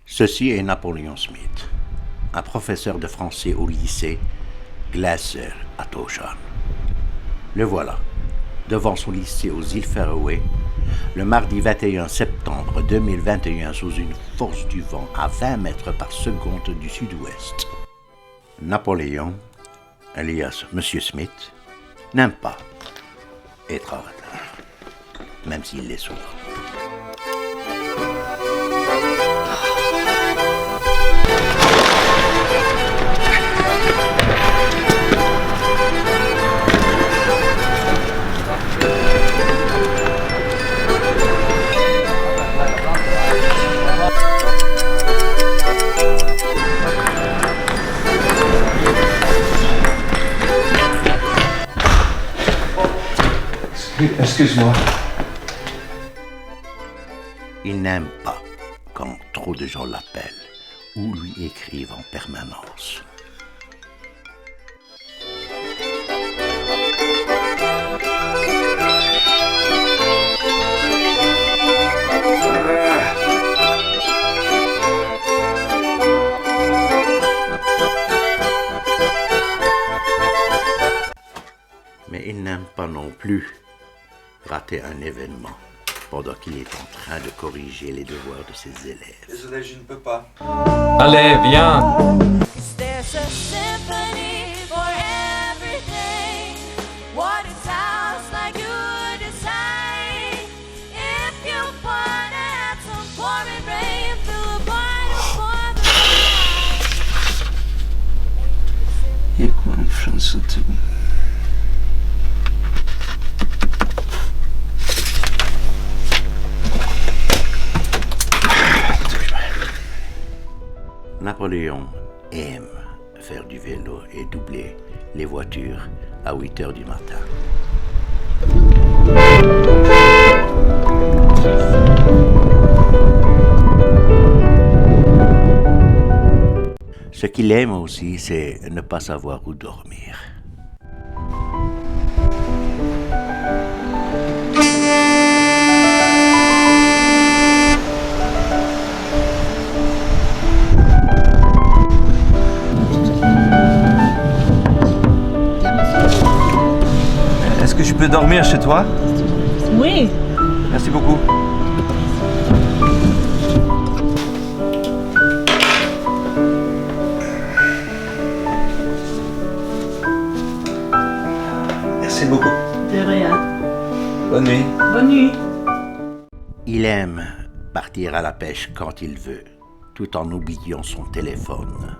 Ceci est Napoléon Smith, un professeur de français au lycée Glasser à Toshan. Le voilà, devant son lycée aux îles Féroé, le mardi 21 septembre 2021 sous une force du vent à 20 mètres par seconde du sud-ouest. Napoléon, alias Monsieur Smith, n'aime pas être en retard, même s'il l'est souvent. Excuse-moi. Il n'aime pas quand trop de gens l'appellent ou lui écrivent en permanence. Mais il n'aime pas non plus rater un événement pendant qu'il est en train de corriger les devoirs de ses élèves. Désolé, je ne peux pas. Allez, viens! Il y a quoi en France autour? Napoléon aime faire du vélo et doubler les voitures à 8 heures du matin. Ce qu'il aime aussi, c'est ne pas savoir où dormir. Est-ce que je peux dormir chez toi? Oui. Merci beaucoup. Merci beaucoup. De rien. Bonne nuit. Bonne nuit. Il aime partir à la pêche quand il veut, tout en oubliant son téléphone.